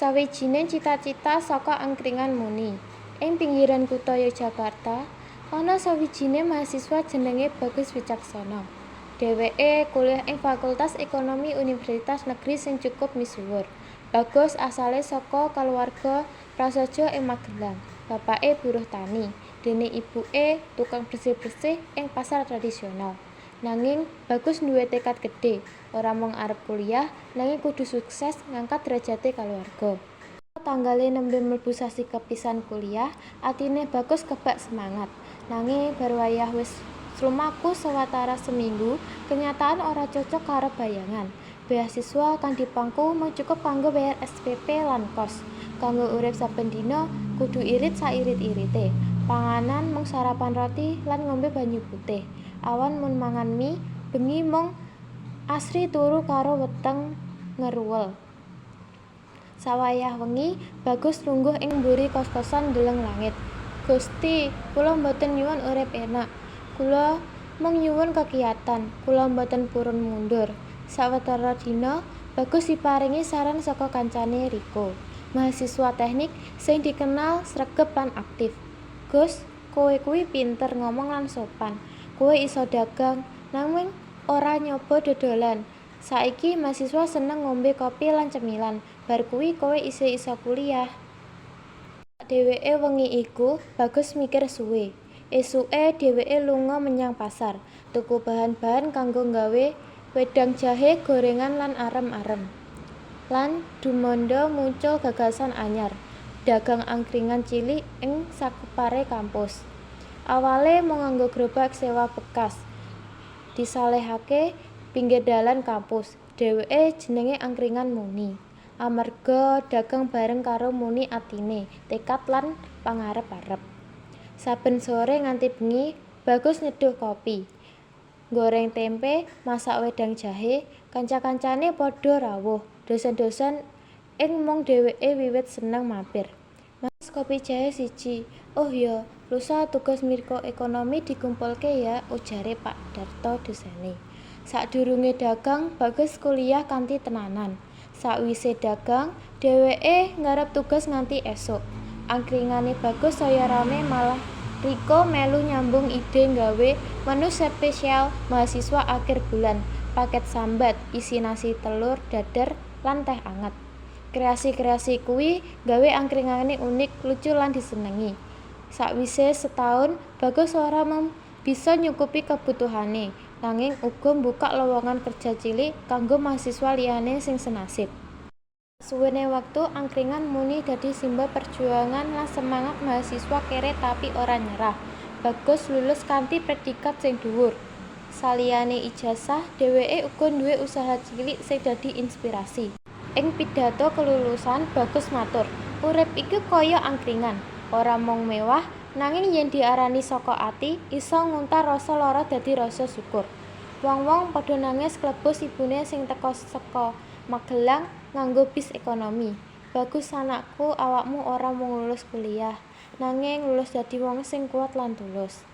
sawijining cita-cita saka angkringan muni. Ing pinggiran kutha Yogyakarta, ana sawijining mahasiswa jenengé Bagus Wicaksana. Dhèwèké kuliah ing Fakultas Ekonomi Universitas Negeri sing cukup misuwur. Bagus asalé saka kaluwarga prasaja ing Magelang. Bapaké buruh tani, déné ibuké tukang bersih-bersih ing pasar tradisional. Nanging Bagus nduwé tekad gedhe, ora mung arep kuliah, nanging kudu sukses ngangkat derajate kaluwarga. Tanggalé nembe mlebu sasi kepisan kuliah, atine Bagus kebak semangat. Nanging bar wayah wis lumaku sawetara seminggu, kenyataan ora cocok karo bayangan. Beasiswa kang dipangku mung cukup kanggo bayar SPP lan kos. Kanggo urip saben dina kudu irit sairit-irite. Panganan mung sarapan roti lan ngombe banyu putih. Awan mun mangan mie, bengi mung asri turu karo weteng ngeruwel. Sawayah wengi, Bagus lungguh ing mburi kos-kosan ndeleng langit. Gusti, kula mboten nyuwun urip enak. Kula mung nyuwun kekiyatan. Kula mboten purun mundur. Sawetara dina, Bagus diparingi saran saka kancane Riko, mahasiswa teknik sing dikenal sregep lan aktif. Gus, kowe kuwi pinter ngomong lan sopan. Kowe iso dagang, nanging ora nyoba dodolan. Saiki mahasiswa seneng ngombe kopi lan cemilan. Bar kuwi kowe isih iso kuliah. Dhèwèké wengi iku, Bagus mikir suwe. Esuké dhèwèké lunga menyang pasar, tuku bahan-bahan kanggo nggawe wedang jahe, gorengan lan arem-arem. Lan dumanda muncul gagasan anyar, dagang angkringan cilik ing sakepare kampus. Awalé mung nganggo gerobak sewa bekas, disalehake pinggir dalan kampus. Dhèwèké jenenge angkringan muni. Amarga dagang bareng karo muni atine, tekad lan pangarep-arep. Saben sore nganti bengi, Bagus nyeduh kopi, goreng tempe, masak wedang jahe, kanca-kancane padha rawuh. Dosen-dosen ing mung dhèwèké wiwit seneng mampir. Mas, kopi jahe siji. Oh ya, lusa tugas mikroekonomi dikumpulke ya, ujare Pak Darto dosene. Sadurunge dagang, Bagus kuliah kanthi tenanan. Sakwise dagang, dhèwèké nggarap tugas nganti esuk. Angkringane Bagus saya rame, malah Riko melu nyambung ide nggawe menu spesial mahasiswa akhir bulan, paket sambat isi nasi telur dadar lan teh anget. Kreasi-kreasi kuwi gawe angkringane unik, lucu lan disenengi. Sakwise setahun, Bagus ora mung bisa nyukupi kebutuhane, nanging uga mbukak lowongan kerja cilik kanggo mahasiswa liyane sing senasib. Suwene wektu, angkringan muni dadi simbol perjuangan lan semangat mahasiswa kere tapi ora nyerah. Bagus lulus kanthi predikat sing dhuwur. Saliyane ijazah, dhèwèké uga duwé usaha cilik sing dadi inspirasi. Ing pidato kelulusan, Bagus matur, urip iki kaya angkringan, ora mung mewah, nanging yen diarani saka ati, iso nguntar rasa lara dadi rasa syukur. Wong-wong padha nangis klebus ibune sing teka saka Magelang nganggo bis ekonomi. Bagus anakku, awakmu ora mung lulus kuliah, nanging lulus dadi wong sing kuat lan tulus.